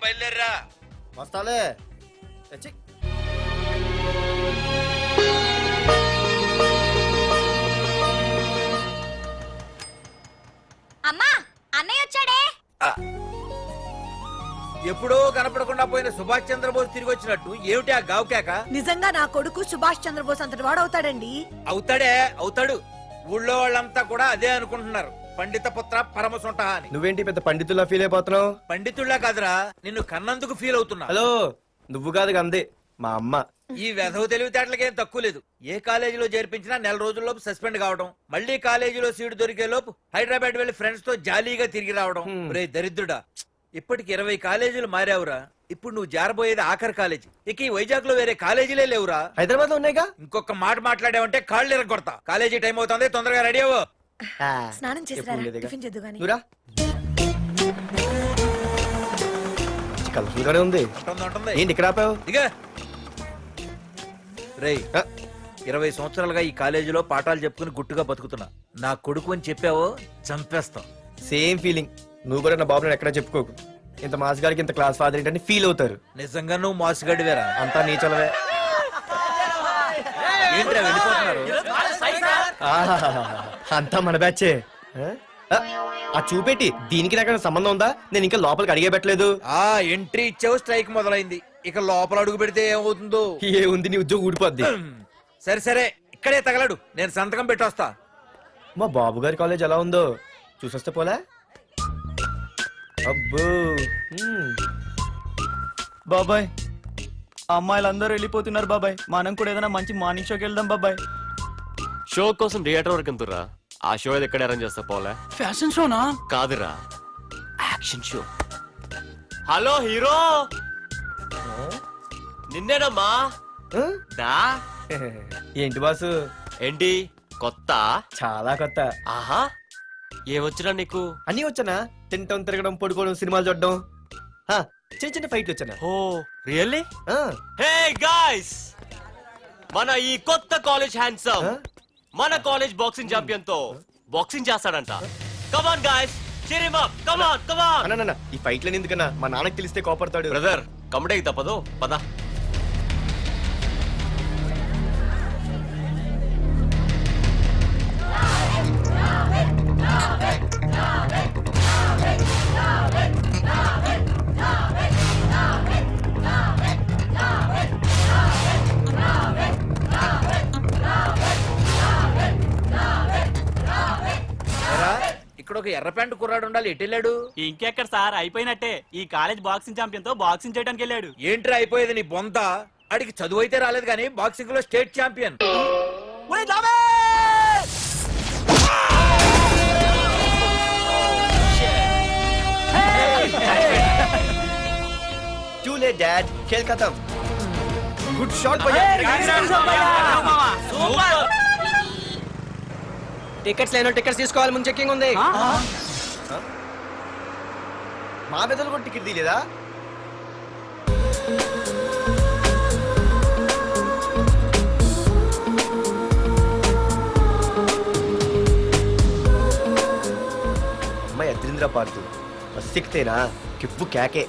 బయలుదేరరా. వస్తాలే. అమ్మా అన్నయ్య వచ్చాడే. ఎప్పుడో కనపడకుండా పోయిన సుభాష్ చంద్రబోస్ తిరిగి వచ్చినట్టు ఏమిటి ఆ గావుకేక? నిజంగా నా కొడుకు సుభాష్ చంద్రబోస్ అంతటి వాడవుతాడండి. అవుతాడు. ఊళ్ళో వాళ్ళంతా కూడా అదే అనుకుంటున్నారు, పండిత పుత్ర పరమసుంట అని. నువ్వేంటి పెద్ద పండితుల్లా ఫీల్ అయిపోతున్నావు? పండితుళ్ళ కాదురా, నిన్ను కన్నందుకు ఫీల్ అవుతున్నా. హలో, నువ్వు కాదు అందే మా అమ్మ. ఈ వెధవ తెలివితేటలకేం తక్కువ లేదు. ఏ కాలేజీలో చేర్పించినా నెల రోజుల్లోపు సస్పెండ్ కావడం, మళ్ళీ కాలేజీలో సీటు దొరికే లోపు హైదరాబాద్ వెళ్లి ఫ్రెండ్స్ తో జాలీగా తిరిగి రావడం. రే దరిద్రుడా, ఇప్పటికి 20 కాలేజీలు మారావురా. ఇప్పుడు నువ్వు జారబోయేది ఆఖరి కాలేజీ. ఇక ఈ వైజాగ్ లో వేరే కాలేజీలే లేవురా. హైదరాబాద్ లో ఉన్నాయిగా. ఇంకొక మాట మాట్లాడావంటే కాళ్ళు ఎరగొడతా. కాలేజీ టైం అవుతుంది, తొందరగా రెడీ అవ్వు. స్నానం చేసిరా, టిఫిన్ చేద్దు గాని. కలర్ఫుల్ గానే ఉంది. ఏంటి ఇక్కడ ఆపావు? దిగా. రేయ్, 20 సంవత్సరాలుగా ఈ కాలేజీలో పాఠాలు చెప్పుకుని గుట్టుగా బతుకుతున్నా. నా కొడుకు అని చెప్పావో చంపేస్తాం. Same feeling. నువ్వు కూడా నా బాబు ఎక్కడా చెప్పుకోకు. ఇంత మాస్ గారికి ఇంత క్లాస్ ఫాదర్ ఏంటని ఫీల్ అవుతారు. నిజంగా నువ్వు మాసుగడివేరా? అంతా నీచలవే. ఏంట్రా వెళ్ళిపోతున్నారు? అంతా మన బ్యాచే. ఆ చూపెట్టి దీనికి నాకు సంబంధం ఉందా? నేను ఇంకా లోపలికి అడిగే పెట్టలేదు. ఎంట్రీ ఇచ్చావు, స్ట్రైక్ మొదలైంది. ఇక లోపల అడుగు పెడితే ఏమవుతుందో. ఏముంది, నీ ఉద్యోగం ఊడిపోద్ది. సరే ఇక్కడే తగలడు, నేను సంతకం పెట్టొస్తా. మా బాబు గారి కాలేజ్ ఎలా ఉందో చూసొస్తే పోలే. అబ్బో. బాబాయ్, అమ్మాయిలందరూ వెళ్ళిపోతున్నారు బాబాయ్. మనం కూడా ఏదైనా మంచి మార్నింగ్ షోకి వెళ్దాం బాబాయ్. షో కోసం థియేటర్ వరకు ఎంతురా? ఆ షో ఏది ఎక్కడ అరేంజ్ చేస్తా పోలే? ఫ్యాషన్ షోనా? కాదురా, యాక్షన్ షో. హలో హీరో, నిన్నేనమ్మా. దా. ఏంటి బాసు? ఏంటి కొత్త? చాలా కొత్త. ఆహా, ఏమొచ్చినా నీకు? అన్నీ వచ్చానా? తింటం, తిరగడం, పడుకోవడం, సినిమాలు చూడడం, చిన్న చిన్న ఫైట్లు వచ్చానా? ఓ రియల్లీ? హే గాయ్స్, మన ఈ కొత్త కాలేజ్ హ్యాండ్సమ్ మన కాలేజ్ బాక్సింగ్ ఛాంపియన్ తో బాక్సింగ్ చేస్తాడంట. Come on guys, cheer him up. Come on. అన్న, ఈ ఫైట్లని ఎందుకన్నా? మా నాన్నకి తెలిస్తే కోపడతాడు. బ్రదర్, కమడేకి తప్పదు, పద. ఇక్కడ ఒక ఎర్ర ప్యాంటు కుర్రాడు ఉండాలి, ఎటు వెళ్ళాడు? ఇంకెక్కడ సార్, అయిపోయినట్టే. ఈ కాలేజ్ బాక్సింగ్ ఛాంపియన్ తో బాక్సింగ్ చేయడానికి వెళ్ళాడు. ఏంట్రా అయిపోయేది నీ బొంత? అడిగి చదువు అయితే రాలేదు కానీ బాక్సింగ్ లో state champion. Too late, Dad. खेल खत्म. Good shot, भैया. టికెట్స్ లేనో టికెట్స్ తీసుకోవాలి, ముందు చెక్కింగ్ ఉంది. మా పెద్దలు కూడా టికెట్ తీయలేదా? అమ్మాయి అద్రింద్ర పార్తు బస్ ఎక్కితేనా కిప్పు కేకే.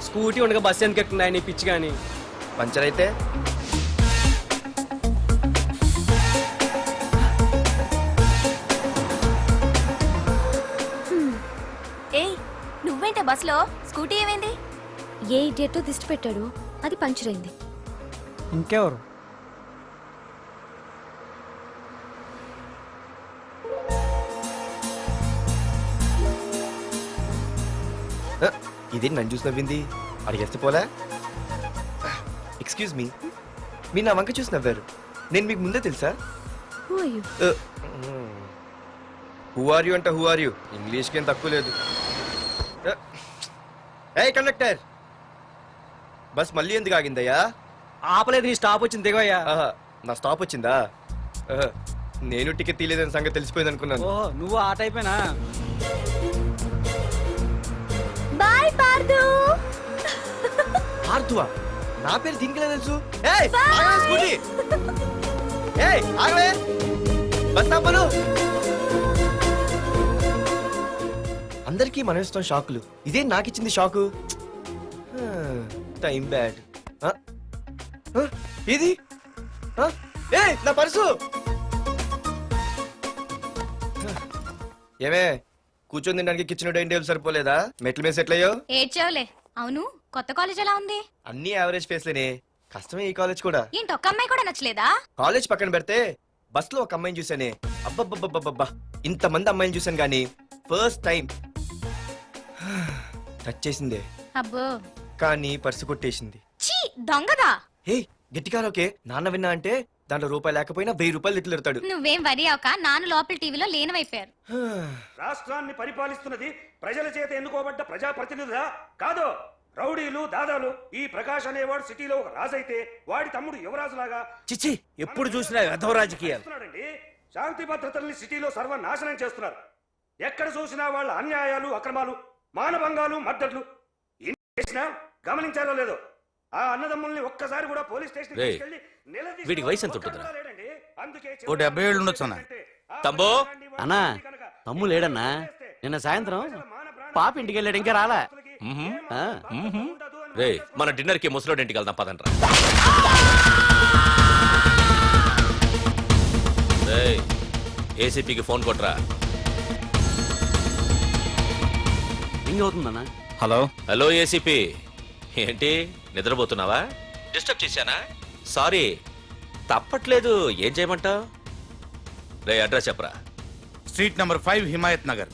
స్కూటీ ఉండగా బస్సు ఎందుకు ఎక్కుతున్నాయి నీ పిచ్చి గాని? పంచర్ అయితే నువ్వేంటే బస్సులో? స్కూటీ ఏమైంది? ఏ ఇడియట్తో దిష్టి పెట్టాడు, అది పంచర్ అయింది. ఇంకెవరు? ఇదే నన్ను చూసి నవ్వింది, అడిగేస్తే పోలే. ఎక్స్క్యూజ్ మీ, మీరు నా వంక చూసి నవ్వారు, నేను మీకు ముందే తెలుసా? హూ ఆర్ యూ అంటే హూ ఆర్ యూ, ఇంగ్లీష్కి ఏం తక్కువ లేదు. ఏ కండక్టర్, బస్ మళ్ళీ ఎందుకు ఆగిందయ్యా? ఆపలేదు, నీ స్టాప్ వచ్చింది, దిగోయ్యా. నా స్టాప్ వచ్చిందా? నేను టికెట్ తీయలేదని సంగతి తెలిసిపోయింది అనుకున్నాను. ఓహో, నువ్వు ఆ టైపేనా? బాయ్ పార్దు. పార్దువా? నా పేరు దీనికి తెలుసు. ఏయ్ ఆగవే స్కూటీ, ఏయ్ ఆగవే, బస్ ఆపను. అందరికీ మనం ఇస్తాం షాకులు, ఇదే నాకు ఇచ్చింది షాకు. Time bad. ఇది ఏ నా పర్సు. ఏమే కూర్చొని తినడానికి కిచెన్ డైనింగ్ టేబుల్ సరిపోలేదా? మెట్ల మీద సెట్ అయ్యో. ఏడ్చావులే. అవును, కొత్త కాలేజ్ ఎలా ఉంది? అన్ని యావరేజ్ ఫేస్లేనే. కష్టమే ఈ కాలేజ్ కూడా. ఏంటి, ఒక్క అమ్మాయి కూడా నచ్చలేదా? కాలేజ్ పక్కన పెడితే బస్ లో ఒక అమ్మాయిని చూసానే, అబ్బబ్బబ్బబ్బబ్బా ఇంతమంది అమ్మాయిని చూసాను గానీ ఫస్ట్ టైం టచ్ చేసిందే. అబ్బో, కానీ పర్సు కొట్టేసింది. చీ దొంగదా. హే గట్టిగా ఓకే, నాన్న విన్నా అంటే దాంట్లో రూపాయి లేకపోయినా 1000 రూపాయలు తిట్లు. నువ్వేం వరి అవక, నాన్న లోపల టీవీలో లేనవైపోయారు. రాష్ట్రాన్ని పరిపాలిస్తున్నది ప్రజల చేత ఎన్నుకోబడ్డ ప్రజాప్రతినిధులా కాదు, రౌడీలు దాదాలు. ఈ ప్రకాష్ అనేవాడు సిటీలో ఒక రాజైతే వాడి తమ్ముడు యువరాజులాగా చిచ్చి ఎప్పుడు చూసినా వెధవ రాజకీయాలు. చేస్తున్నాడండి. శాంతి భద్రతల్ని సిటీలో సర్వనాశనం చేస్తున్నారు. ఎక్కడ చూసినా వాళ్ళ అన్యాయాలు, అక్రమాలు, మానభంగాలు, మద్దతులు. ఇన్ని చేసినా గమనించారో లేదో, ఆ అన్నదమ్ముల్ని ఒక్కసారి కూడా పోలీస్ స్టేషన్ రేయ్, వీడికి వయసు ఎంత ఉంటుందిరా? ఓ 70 ఏళ్ళు ఉండొచ్చు అన్న. తమ్ముడు అన్నా, తమ్ము లేడన్నా. నిన్న సాయంత్రం పాప ఇంటికి వెళ్ళాడు, ఇంకా రాలా. రే మన డిన్నర్ కి ముసలోడి ఇంటికి వెళ్దాం పదండ్రా. ఏసీపీకి ఫోన్ కొట్రా. రింగ్ అవుతుందన్నా. హలో హలో ఏసీపీ, ఏంటి నిద్రపోతున్నావా? డిస్టర్బ్ చేశానా? సారీ, తప్పట్లేదు. ఏం చేయమంటావు? రే అడ్రస్ చెప్పరా. Street number 5 Himayat Nagar.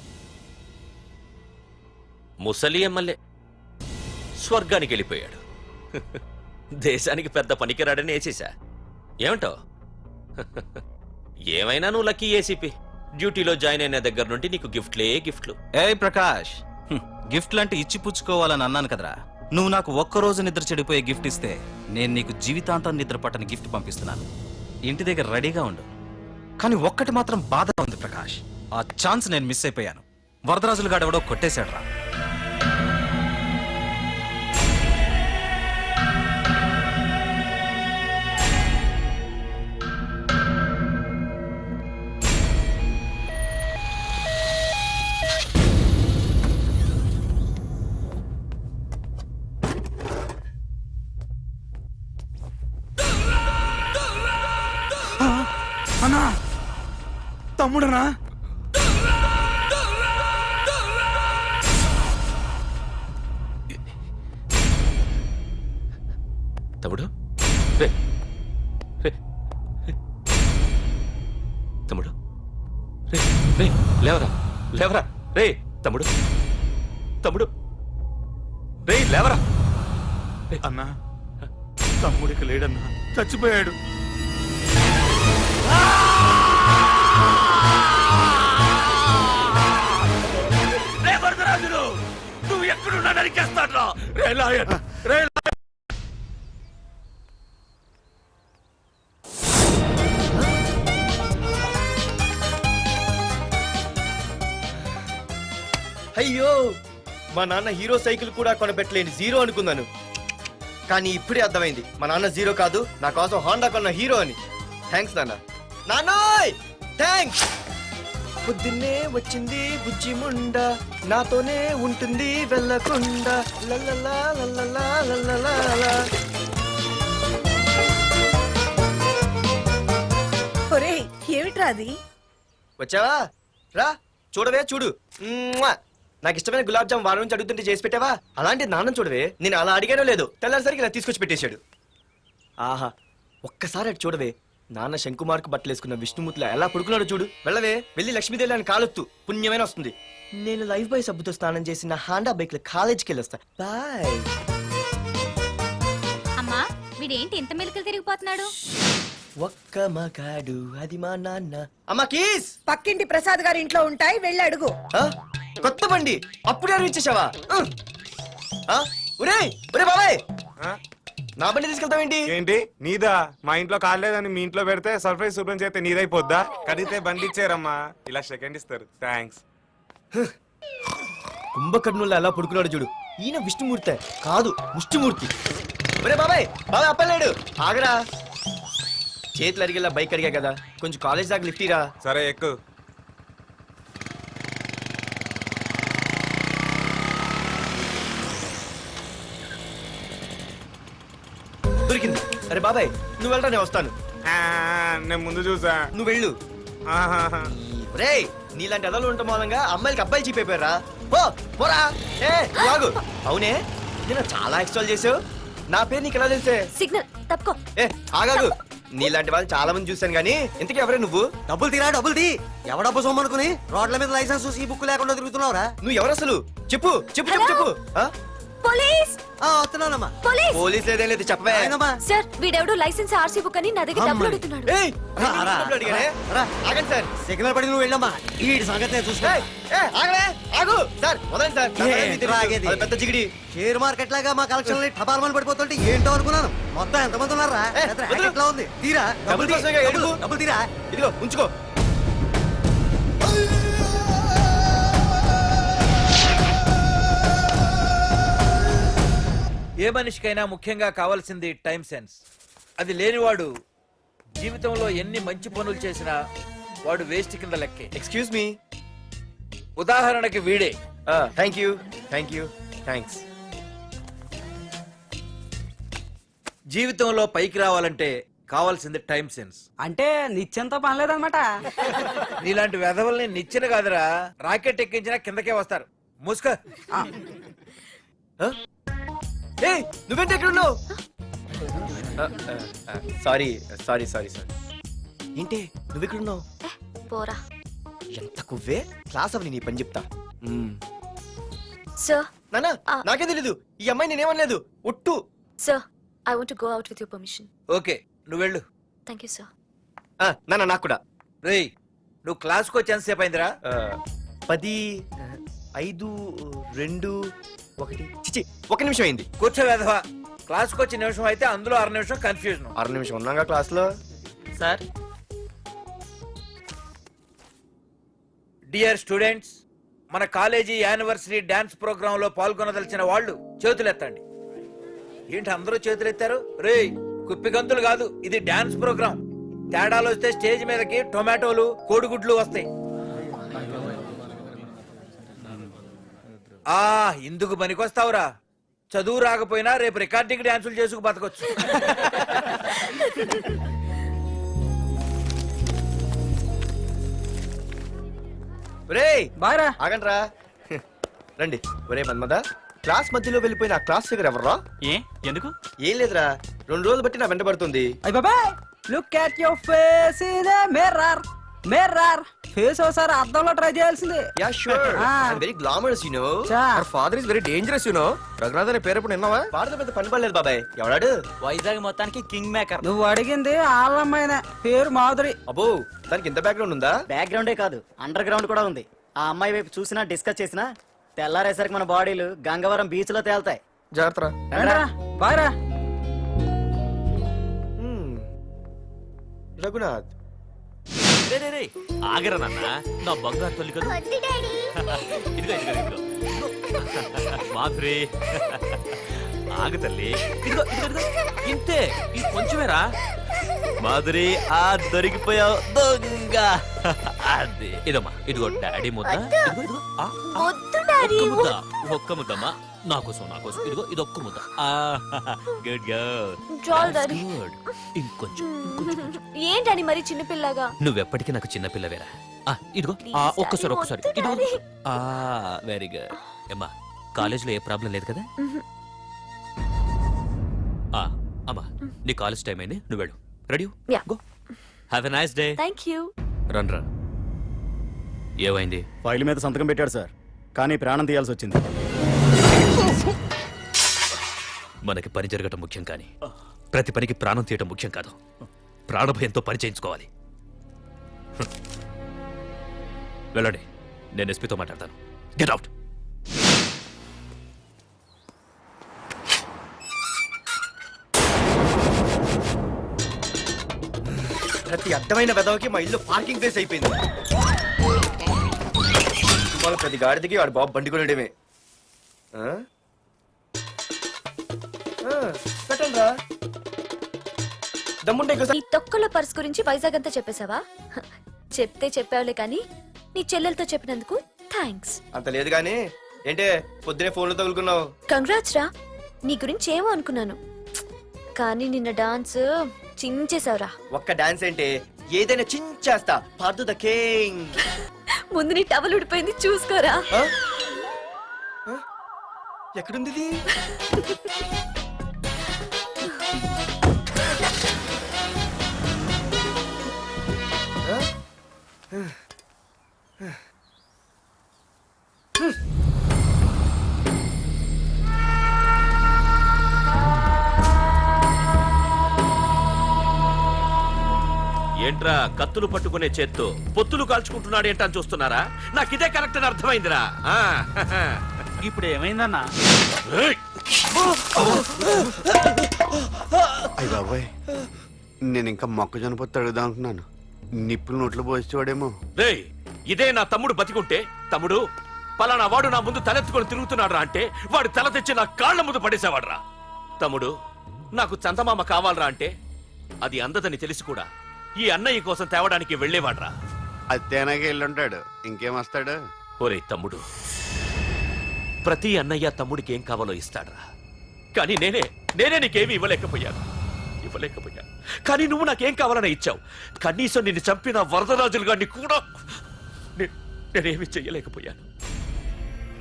ముసలి ఎమ్మెల్యే స్వర్గానికి వెళ్ళిపోయాడు. దేశానికి పెద్ద పనికిరాడని వేసేసా. ఏమంటావు? ఏమైనా నువ్వు లక్కీ ఏసీపీ. డ్యూటీలో జాయిన్ అయిన దగ్గర నుండి నీకు గిఫ్ట్లు. ఏ ప్రకాష్, గిఫ్ట్ లాంటి ఇచ్చి పుచ్చుకోవాలని అన్నాను కదరా. నువ్వు నాకు ఒక్కరోజు నిద్ర చెడిపోయే గిఫ్ట్ ఇస్తే నేను నీకు జీవితాంతం నిద్ర పట్టని గిఫ్ట్ పంపిస్తున్నాను. ఇంటి దగ్గర రెడీగా ఉండు. కానీ ఒక్కటి మాత్రం బాధగా ఉంది ప్రకాష్, ఆ ఛాన్స్ నేను మిస్ అయిపోయాను. వరదరాజులు గాడెవడో కొట్టేశాడ్రా. అన్నా, తమ్ముడనా? తమ్ముడు రే రే రే. తమ్ముడు రే రే లేవరా లేవరా రే. తమ్ముడు రే లేవరా. అన్నా, తమ్ముడికి లేడన్నా, చచ్చిపోయాడు. రే వరదరాజులు, నువ్వు ఎక్కడున్నా నరికేస్తాడ్రా. రే లాయర్, రే అయ్యో, మా నాన్న హీరో సైకిల్ కూడా కొనబెట్టలేని జీరో అనుకున్నాను. కానీ ఇప్పుడే అర్థమైంది, మా నాన్న జీరో కాదు, నా కోసం హాండా కొన్న హీరో అని. థ్యాంక్స్ నాన్న. నాన్నోయ్ థ్యాంక్స్. పొద్దున్నే వచ్చింది బుజ్జి ముండ, నాతోనే ఉంటుంది వెళ్ళకుండా. లల్లలా లల్లలా లల్లలా. ఒరేయ్, ఏమిట్రా అది? వచ్చావా? రా చూడవే, చూడు. మ్వా! నాకు ఇష్టమైన గులాబ్ జామ్ వారం నుంచి అడుగుతుంటే చేసి పెట్టావా? అలాంటి నాన్న చూడవే, నేను అలా అడిగానో లేదో తెల్లారిసరికి ఇలా తీసుకొచ్చి పెట్టేశాడు. ఆహా, ఒక్కసారి అటు చూడవే, నాన్న శంకుమార్కు బట్టలు వేసుకున్న విష్ణుమూర్తిలా ఎలా పడుకున్నాడో చూడు. వెళ్ళవే, వెళ్ళి లక్ష్మీదేవి అని కాలొత్తు, పుణ్యమైన వస్తుంది. నేను లైఫ్ బాయ్ సబ్బుతో స్నానం చేసిన హాండా బైక్ లో కాలేజీకి వెళ్ళొస్తా. బాయ్. అమ్మా, వీడేంటి ఇంత మెలికలు తిరిగిపోతున్నాడు? ఒక్క మగాడు అది మా నాన్న. అమ్మా కీస్. పక్కింటి ప్రసాద్ గారి ఇంట్లో ఉంటాయి, వెళ్ళి అడుగు. ఆ? కొత్త బండి అప్పుడే అరివిచ్చేసావా? ఒరే బాబాయ్, నా బండి తీసుకెళ్తావేంటి? ఏంటి నీదా? మా ఇంట్లో కాలేదని మీ ఇంట్లో పెడితే సర్ప్రైజ్ శుభ్రం చేస్తే నీదైపోద్దా? కడిగితే బండి ఇచ్చారమ్మా, ఇలా సెకండ్ ఇస్తారు. థ్యాంక్స్. కుంభకర్ణుల్లో ఎలా పడుకున్నాడు చూడు. ఈయన విష్ణుమూర్తి కాదు, ముష్టిమూర్తి. ఒరే బాబాయ్, బాబాయ్ అప్పలేడు, ఆగరా. చేతులు అడిగేలా బైక్ అడిగా కదా, కొంచెం కాలేజ్ దాకా లిఫ్ట్ ఇరా. సరే ఎక్కు. దొరికింది. అరే బాబాయ్ నువ్వు వెళ్ళరా నేను వస్తాను. ఆ, నేను ముందు చూసా. నువ్వు వెళ్ళు. ఆహాహా. రే నీలాంటి ఎదలు ఉండటం మూలంగా అమ్మాయిలకి అబ్బాయిలు చీపైపోయారా? పో పోరా. ఏ నువ్వు ఆగు. అవునే నేను చాలా ఎక్స్ట్రాల్ చేసావు. నా పేరు నీకు ఎలా తెలిసే? సిగ్నల్ తప్పుకో. ఏ ఆగాగు. నీలాంటి వాళ్ళు చాలా మంది చూశాను గానీ ఇంతకీ ఎవరే నువ్వు? డబ్బులు తీరా డబ్బులు తీ. ఎవడ డబ్బు సొమ్మనుకుని రోడ్ల మీద లైసెన్స్ చూసి ఈ బుక్ లేకుండా తిరుగుతున్నావురా? నువ్వు ఎవరు అసలు? చెప్పు చెప్పు చెప్పు చెప్పు. ఆ? పోలీస్ వస్తున్నానమ్మా. పోలీస్ పోలీస్ లేదేం లేదు చెప్పవే. ఆయనమ్మా. సార్ వీడెవడు లైసెన్స్ ఆర్సీ బుక్ అని నా దగ్గర డబ్బులు అడుగుతున్నాడు. ఏయ్, నేను రా, డబ్బులు అడిగానే? రా. ఆగండి సార్. సిగ్నల్ పడి నువ్వు వెళ్ళమ్మా. ఈ సంగతి నేను చూసుకో. ఏయ్, ఏయ్, ఆగవే, ఆగు. సార్ వదండి సార్. నా ఏ, పని మీకు తెలుసు. రాగేది. అది పెద్ద జిగిడి. షేర్ మార్కెట్ లాగా మా కలెక్షన్ టపాల్మని పడిపోతుంటే ఏంటో అనుకున్నాను. మొత్తం ఎంతమంది ఉన్నారా? ఏ, పెద్ద వదిలు. racket లా ఉంది. తీరా డబ్బులు కోసమేగా ఏడుపు. డబ్బులు తీరా. ఇదిగో ఉంచుకో. ఏ మనిషికైనా ముఖ్యంగా కావాల్సింది టైం సెన్స్. అది లేనివాడు జీవితంలో ఎన్ని మంచి పనులు చేసినా వాడు వేస్ట్ కింద లెక్కే. Excuse me. ఉదాహరణకి వీడే. Thank you thank you thanks. జీవితంలో పైకి రావాలంటే కావాల్సింది టైం సెన్స్. అంటే నిత్యంతో పనిలేదన్నమాట. నీలాంటి వెధవల్ని నిచ్చిన కాదురా, రాకెట్ ఎక్కించినా కిందకే వస్తారు. ముసుక. ఏయ్ నువ్వేంటి ఎక్కడ ఉన్నావు? Sorry sorry sorry sorry. ఏంటి నువ్వు ఇక్కడ ఉన్నావు? పోరా. ఎంత కువ్వే. క్లాస్ అవని నీ పని చెప్తా. సార్ నానా నాకే తెలీదు. ఈ అమ్మాయి నేనేమనలేదు. ఒట్టు. Sir I want to go out with your permission. Okay నువ్వు వెళ్ళు. Thank you sir. నానా నాకు కూడా. రేయ్ నువ్వు క్లాస్కి వచ్చి ఎంతసేపు అయిందిరా? 10, 5, 2, 1 చిచి 1 నిమిషం అయింది. కూర్చో వెధవా. క్లాస్కి వచ్చి నిమిషం అయితే అందులో 6 నిమిషం కన్ఫ్యూజన్. 6 నిమిషం ఉన్నాగా క్లాస్ లో. సార్ డియర్ స్టూడెంట్స్, మన కాలేజీ యానివర్సరీ డాన్స్ ప్రోగ్రామ్ లో పాల్గొనదలిచిన వాళ్ళు చేతులెత్తండి. ఏంటి అందరూ చేతులెత్తారు? రేయ్ కుప్పి గంతులు కాదు, ఇది డాన్స్ ప్రోగ్రామ్. తేడాలు వస్తే స్టేజ్ మీదకి టొమాటోలు కోడిగుడ్లు వస్తాయి. ఇందుకు పనికొస్తావురా. చదువు రాకపోయినా రేపు రికార్డింగ్ డాన్సులు చేసుకు బతకొచ్చు. ఒరేయ్ బాయ్రా. ఆగండ్రా. రండి. ఒరే మన్మద, క్లాస్ మధ్యలో వెళ్ళిపోయిన ఆ క్లాస్ ఫిగర్ ఎవర్రా? ఏ ఎందుకు? ఏం లేదురా, 2 రోజులు బట్టి నా వెంట పడుతుంది. అయ్య బాబాయ్ look at your face in a mirror. Mirror face ఒకసారి అద్దంలో ట్రై చేయాల్సిందే. Yeah sure. I very glamorous you know. Our father is very dangerous you know. Raghunath అనే పేరు ఎప్పుడు విన్నావా? వాడితో పెద్ద పని పడలేదు బాబాయ్. ఎవడాడు? వైజాగ్ మొత్తానికి కింగ్ మేకర్. నువ్వు అడిగింది ఆళ్ళమ్మాయిన పేరు మాధురి. అబ్బో దానికి ఇంత బ్యాక్గ్రౌండ్ ఉందా? బ్యాక్గ్రౌండే కాదు అండర్ గ్రౌండ్ కూడా ఉంది. ఆ అమ్మాయి వైపు చూసినా డిస్కస్ చేసినా తెల్లారేసరికి మన బాడీలు గంగవరం బీచ్ లో తేల్తాయి. జాగ్రత్త. బాయ్రా. రఘునాథ్ రే రే రే ఆగరా నాన్న, నా బంగారు తల్లి కదా. ఇదిగో ఇదిగో ఇదిగో మాధురి, ఆగు తల్లి. ఇదిగో ఇదిగో ఇదిగో ఇంతే, ఇది కొంచెమేరా. మాధురి ఆ దొరికిపోయావు దొంగ. అదే ఇదమ్మా, ఇదిగో డాడీ ముద్ద. ఇదిగో ఇదిగో ఒక్క ముద్ద, ఒక్క ముద్దమ్మా నా కోసం నా కోసం. ఇదిగో ఇదొక్క ముద్ద. Good girl. గుడ్. ఇంకొంచెం ఏంటని మరి చిన్నపిల్లగా? నువ్వెప్పటికీ నాకు చిన్న పిల్లవేరా. ఇదిగో ఒక్కసారి ఒక్కసారి. ఇదిగో వెరీ గుడ్. అమ్మా కాలేజీలో ఏ ప్రాబ్లం లేదు కదా? అమ్మా నీ కాలేజ్ టైం అయింది, నువ్వు వెళ్ళు. Ready? Yeah. Go. Have a nice day. Thank you. రా. ఏమైంది? ఫైల్ మీద సంతకం పెట్టాడు సార్, కానీ ప్రాణం తీయాల్సి వచ్చింది. మనకి పని జరగటం ముఖ్యం కానీ ప్రతి పనికి ప్రాణం తీయటం ముఖ్యం కాదు. ప్రాణభయంతో పని చేయించుకోవాలి. వెళ్ళండి, నేను ఎస్పీతో మాట్లాడతాను. Get out. ప్రతి అడ్డమైన వెదవకి మా ఇల్లు పార్కింగ్ ప్లేస్ అయిపోయింది. వాళ్ళ ప్రతి గాడిదకి వాడు బాబు బండి కొనడమే. పెట్టండి రా. దమ్ముంటే నీ తొక్కల పర్స్ గురించి వైజాగ్ అంతా చెప్పేశావా? చెప్తే చెప్పావులే కానీ నీ చెల్లెలతో చెప్పినందుకు థ్యాంక్స్. అంత లేదు కానీ ఏంటే పొద్దునే ఫోన్లో తగులుకున్నావు? కంగ్రాట్స్ రా. నీ గురించి ఏమో అనుకున్నాను. కానీ నిన్న డాన్స్ చించేసావురా. ఒక్క డాన్స్ ఏంటి, ఏదైనా చించేస్తా. Pardhu the king. ముందు నీ టవల్ ఉడిపోయింది చూసుకోరా. ఎక్కడుంది ఇది? ఏంట్రా కత్తులు పట్టుకునే చేత్తో పొత్తులు కాల్చుకుంటున్నాడు ఏంటని చూస్తున్నారా? నాకు ఇదే కరెక్ట్ అని అర్థమైందిరా. ఇప్పుడు ఏమైందన్నా? ఏయ్! అయ్య బాబాయ్, నేను ఇంకా మొక్కజొన్న పొత్తు అడుగుదాం అనుకున్నాను. నిప్పులు నోట్లో పోసేవాడేమో. రేయ్, ఇదే నా తమ్ముడు బతికుంటే, తమ్ముడు పలానా వాడు నా ముందు తలెత్తుకొని తిరుగుతున్నాడురా అంటే వాడు తల తెచ్చి నా కాళ్ళ ముందు పడేసేవాడ్రా. తమ్ముడు నాకు చందమామ కావాలరా అంటే అది అందదని తెలిసి కూడా ఈ అన్నయ్య కోసం తేవడానికి వెళ్లేవాడ్రా. అత్తేనాకి వెళ్ళుంటాడు, ఇంకేం వస్తాడు? ఒరే తమ్ముడు, ప్రతి అన్నయ్య తమ్ముడికి ఏం కావాలో ఇస్తాడ్రా. కానీ నేనే నీకేమీ ఇవ్వలేకపోయాను. కానీ నువ్వు నాకేం కావాలని ఇచ్చావు. కనీసం నిన్ను చంపిన వరదరాజులు గారిని కూడా నేనేమి చెయ్యలేకపోయాను.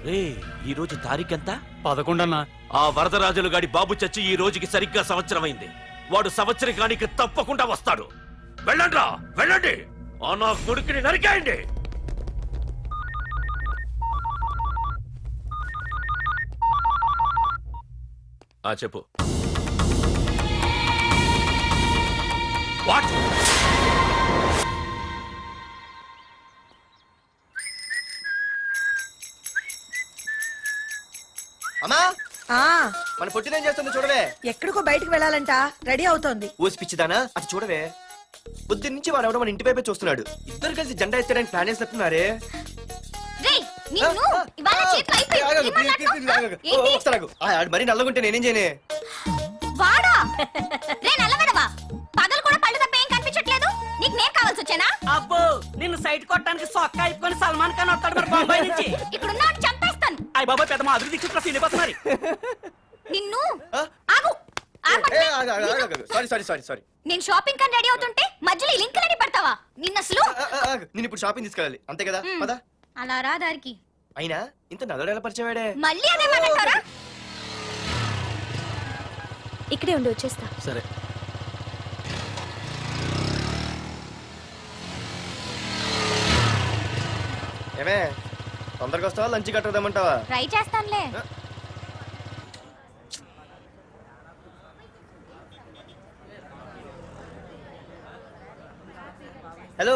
రే, ఈ రోజు తారీఖెంత? 11 అన్నా. ఆ వరదరాజులు గాడి బాబు చచ్చి ఈ రోజుకి సరిగ్గా సంవత్సరమైంది. వాడు సంవత్సరానికి తప్పకుండా వస్తాడు. వెళ్ళండ్రా, వెళ్ళండి. ఆ నా కొడుకుని నరికేయండి. చెప్పు. వాట్? అమ్మా, ఆ మన పొట్టినేం చేస్తుంది చూడవే. ఎక్కడికో బయటికి వెళ్ళాలంట, రెడీ అవుతోంది. ఊసి పిచ్చిదానా, అటు చూడవే. బుద్ధి నుంచి వాడు ఎవడో మన ఇంటి వైపే చూస్తున్నాడు. ఇద్దరు కలిసి జెండా ఎత్తడానికి ప్లాన్ వేస్తున్నారు. రేయ్, నిన్ను ఇవాళ చేతులు అయిపోయి ఏం మాట్లాడుతున్నావ్? ఏంటి? మరి నల్లగుంటే నేనేం చేయనే? వాడా? రే నల్లవడవా, పగలు కూడా పళ్ళు తప్ప ఏం కనిపించట్లేదు. నీకు నేను కావాల్సి వచ్చానా? అబ్బో, నిన్ను సైట్ కొట్టడానికి సొక్క అయిపోయి సల్మాన్ ఖాన్ వస్తాడు మరి బొంబాయి నుంచి. ఇక్కడున్నా చంపేస్తాను. అయ్య బాబాయ్, పెద్ద మాధురి దీక్షితులు ఫీల్ అయిపోతున్నారు. నిన్ను ఆగు. సారీ. నేను షాపింగ్ కని రెడీ అవుతుంటే మధ్యలో ఈ లింకులని పెడతావా? నిన్న అసలు నేను ఇప్పుడు షాపింగ్ తీసుకెళ్ళాలి, అంతే కదా? పదా. అలా రా దారికి. అయినా ఇంత నల్లడు ఎలా పరిచయం వాడే? మళ్ళీ అదే మాట్లాడతారా? ఇక్కడే ఉండి వచ్చేస్తా. సరే. ఏమే, తొందరగా వస్తావా, లంచ్ కట్టదామంటావా? ట్రై చేస్తానులే. హలో,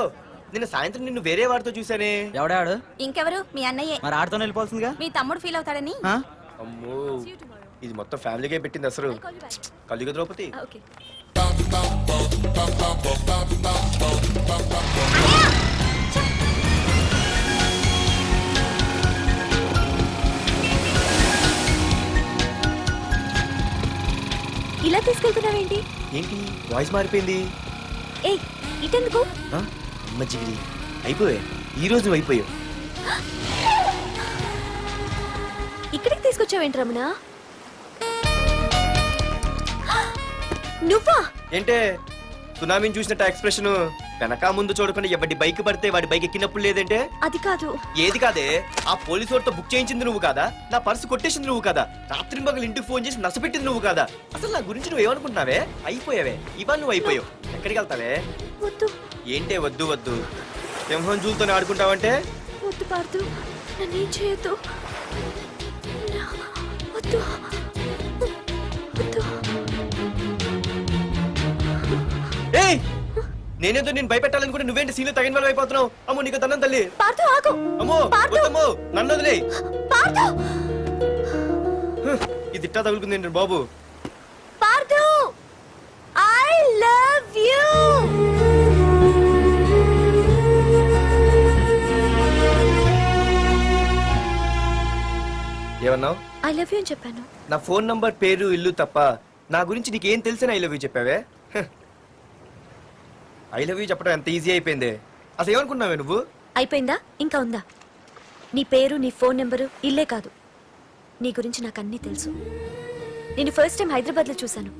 నిన్న సాయంత్రం నిన్ను వేరే వాడితో చూసానే. ఎవడాడు? ఇంకెవరు? మీ అన్నయ్యే. మరి ఆడుతో వెళ్ళిపోతుందిగా. మీ తమ్ముడు ఫీల్ అవుతాడని. అమ్మో, ఇది మొత్తం ఫ్యామిలీకే పెట్టింది అసలు. కలియుగ ద్రౌపది. ఓకే. ఇలా తీసుకెళ్తున్నావేంటి? ఏంటి వాయిస్ మారిపోయింది? ఏయ్, ఇటెందుకు? అమ్మ జిగిరి, అయిపోయా. ఈ రోజు నువ్వు అయిపోయావు. ఇక్కడికి తీసుకొచ్చావేంటి రమణ? నువ్వా? ఏంటే సునామీని చూసినట్టు ఎక్స్ప్రెషన్? వెనక ముందు చూడకుండా ఎవడి బైక్ పడితే వాడి బైక్ ఎక్కినప్పుడు లేదంటే? అది కాదు. ఏది కాదే? ఆ పోలీసు వాడితో బుక్ చేయించింది నువ్వు కాదా? నా పర్సు కొట్టేసింది నువ్వు కాదా? రాత్రి మగలు ఇంటికి ఫోన్ చేసి నసపెట్టింది నువ్వు కాదా? అసలు నా గురించి నువ్వు ఏమనుకుంటున్నావే? అయిపోయావే, ఇవాళ నువ్వు అయిపోయావు. ఎక్కడికి వెళ్తావే? వద్దు. ఏంటే వద్దు? సింహం జూలతో ఆడుకుంటావంటే? వద్దు పార్దు, నన్నేం చేయొద్దు. వద్దు. ఏయ్, నేనేదో నేను భయపెట్టాలనుకుంటే నువ్వేంటి సీన్లో తగిన వాళ్ళు అయిపోతున్నావు? అమ్మో, నీకు దండం తల్లి. పార్దు ఆగు. అమ్మో, వద్దమ్మో, నన్ను వదిలే. పార్దు. ఇది ఇట్టా తగులుకుంది ఏంటి బాబు? పార్దు, ఐ లవ్ యూ. ఏమన్నావు? ఐ లవ్ యూ అని చెప్పాను. నా ఫోన్ నంబర్, పేరు, ఇల్లు తప్ప నా గురించి నీకేం తెలిసిన ఐ లవ్ యూ చెప్పావే? ఐ లవ్ యూ చెప్పడం ఎంత ఈజీ అయిపోయింది. అసలు ఏమనుకున్నావే నువ్వు? అయిపోయిందా? ఇంకా ఉందా? నీ పేరు, నీ ఫోన్ నెంబరు, ఇల్లే కాదు, నీ గురించి నాకు అన్నీ తెలుసు. నేను ఫస్ట్ టైం హైదరాబాద్లో చూశాను.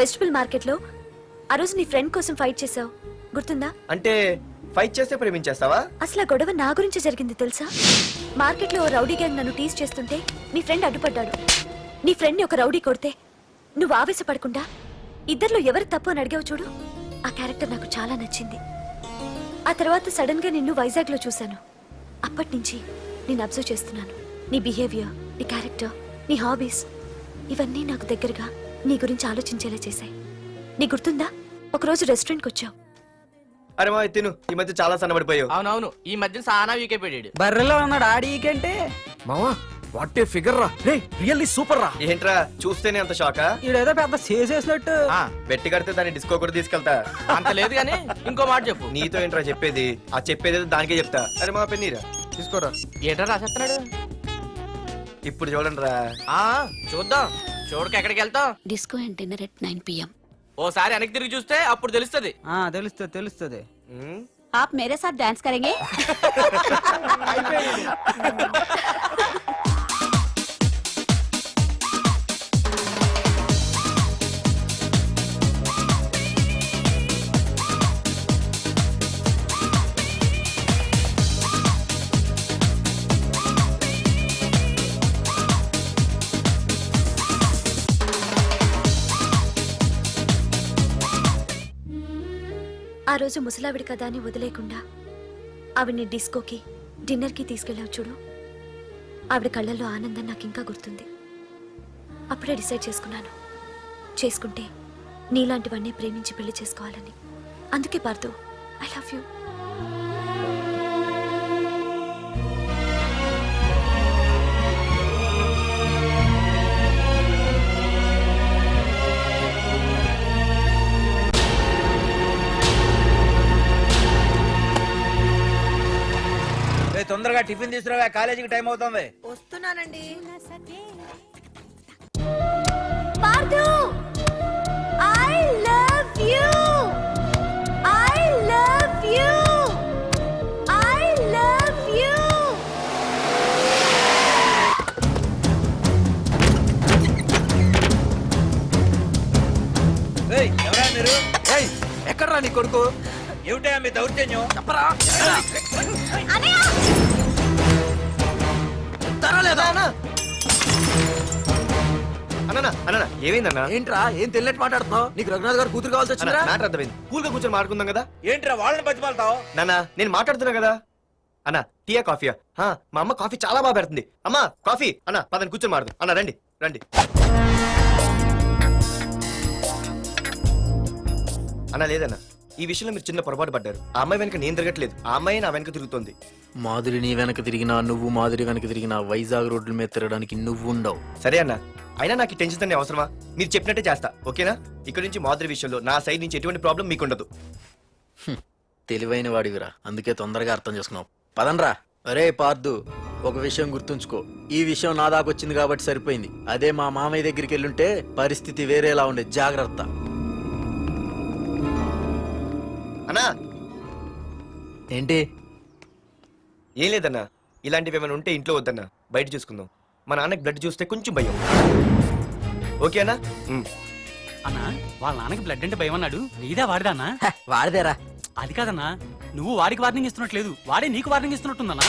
వెజిటబుల్ మార్కెట్లో ఆ రోజు నీ ఫ్రెండ్ కోసం ఫైట్ చేసావు గుర్తుందా? అంటే ఫైట్ చేస్తే ప్రేమించేస్తావా? అసలు ఆ గొడవ నా గురించి జరిగింది తెలుసా? మార్కెట్లో ఓ రౌడీ గ్యాంగ్ నన్ను టీజ్ చేస్తుంటే నీ ఫ్రెండ్ అడ్డుపడ్డాడు. నీ ఫ్రెండ్ని ఒక రౌడీ కొడితే నువ్వు ఆవేశపడకుండా ఇద్దరిలో ఎవరు తప్పు అని అడిగావు చూడు, ఆ క్యారెక్టర్ నాకు చాలా నచ్చింది. ఆ తర్వాత సడన్ గా నిన్ను వైజాగ్లో చూశాను. అప్పటి నుంచి నేను అబ్జర్వ్ చేస్తున్నాను. నీ బిహేవియర్, నీ క్యారెక్టర్, నీ హాబీస్ ఇవన్నీ నాకు దగ్గరగా నీ గురించి ఆలోచించేలా చేశాయి. నీ గుర్తుందా ఒకరోజు రెస్టారెంట్కి వచ్చావు. అరే మా తిను, ఈ మధ్య చాలా సన్నబడిపోయావు. అవునవును, ఈ మధ్య సానా వీకే పెట్టాడు. బర్రెలో ఉన్నాడు ఆడికంటే. మావా వాట్ ఏ ఫిగర్ రా, రే రియల్లీ సూపర్ రా. ఏంట్రా చూస్తేనే అంత షాకా? ఈడేదో పెద్ద చేసేసినట్టు. బెట్టి కడితే దాన్ని డిస్కో కూడా తీసుకెళ్తా. అంత లేదు కానీ ఇంకో మాట చెప్పు. నీతో ఏంట్రా చెప్పేది? ఆ చెప్పేది దానికే చెప్తా. అరే మా పెన్నీరా తీసుకోరా. ఏంటో రాసేస్తున్నాడు. ఇప్పుడు చూడండి రా. చూద్దాం, చూడక ఎక్కడికి వెళ్తాం. Disco and dinner at 9 PM. ఓసారి వెనక్కి తిరిగి చూస్తే అప్పుడు తెలుస్తది. తెలుస్తుంది తెలుస్తుంది. आप मेरे साथ डांस करेंगे? ఆ రోజు ముసలావిడి కదా అని వదిలేకుండా ఆవిడ్ని డిస్కోకి డిన్నర్కి తీసుకెళ్ళావు చూడు, ఆవిడ కళ్ళల్లో ఆనందం నాకు ఇంకా గుర్తుంది. అప్పుడే డిసైడ్ చేసుకున్నాను, చేసుకుంటే నీలాంటివన్నీ ప్రేమించి పెళ్లి చేసుకోవాలని. అందుకే పార్థు, ఐ లవ్ యూ. తొందరగా టిఫిన్ తీసుకురా, కాలేజీకి టైం అవుతుంది. వస్తున్నానండి. Partha, I love you, I love you, I love you. ఎవరా మీరు? ఎక్కడ్రా నీ కొడుకు? ఏమిటా మీ దౌర్జన్యం? చెప్పరా. అన్న ఏమైందన్నా? ఏంట్రా ఏం తెలియట్ మాట్లాడుతున్నావు? నీకు రఘునాథ్ గారు కూతురు కావాల్సి వచ్చిందా? మ్యాటర్ అర్థమైంది. కూల్ గా కూర్చొని మాట్లాడుకుందాం కదా. ఏంట్రా వాళ్ళని బతిమాలతావు? నాన్న నేను మాట్లాడుతున్నా కదా. అన్న టీయా కాఫీయా? మా అమ్మ కాఫీ చాలా బాగా పెడుతుంది. అమ్మా కాఫీ. అన్న పదని కూర్చొని మాడదు. అన్న రండి రండి. అన్న లేదన్న, ఈ విషయంలో మీరు చిన్న పొరపాటు పడ్డారు. ఆ అమ్మాయి వెనక నేను తిరగట్లేదు, ఆ అమ్మాయి నా వెనక తిరుగుతోంది. మాధురి నీ వెనక తిరిగినా, నువ్వు మాధురి వెనక తిరిగినా వైజాగ్ రోడ్ల మీద తిరగడానికి నువ్వు ఉండవు. సరే అన్న, అయినా నాకు టెన్షన్ అనే అవసరమా? మీరు చెప్పినట్టే చేస్తా, ఓకేనా? ఇక్కడ నుంచి మాధురి విషయంలో నా సైడ్ నుంచి ఎటువంటి ప్రాబ్లం మీకు ఉండదు. తెలివైన వాడివిరా, అందుకే తొందరగా అర్థం చేసుకున్నావు. పదండ్రా. అరే పార్థు, ఒక విషయం గుర్తుంచుకో, ఈ విషయం నా దాకొచ్చింది కాబట్టి సరిపోయింది. అదే మా మామయ్య దగ్గరికి వెళ్ళుంటే పరిస్థితి వేరేలా ఉండేది. జాగ్రత్త. అన్నా ఏంటి? ఏం లేదన్నా, ఇలాంటివి ఏమైనా ఉంటే ఇంట్లో వద్దన్నా, బయట చూసుకుందాం. మా నాన్నకి బ్లడ్ చూస్తే కొంచెం భయం. ఓకే అన్నా? అన్నా వాళ్ళ నాన్నకి బ్లడ్ అంటే భయం అన్నాడు, నీదా వాడిదా అన్నా? వాడిదేరా. అది కాదన్నా, నువ్వు వాడికి వార్నింగ్ ఇస్తున్నట్లేదు, వాడే నీకు వార్నింగ్ ఇస్తున్నట్టుందన్నా.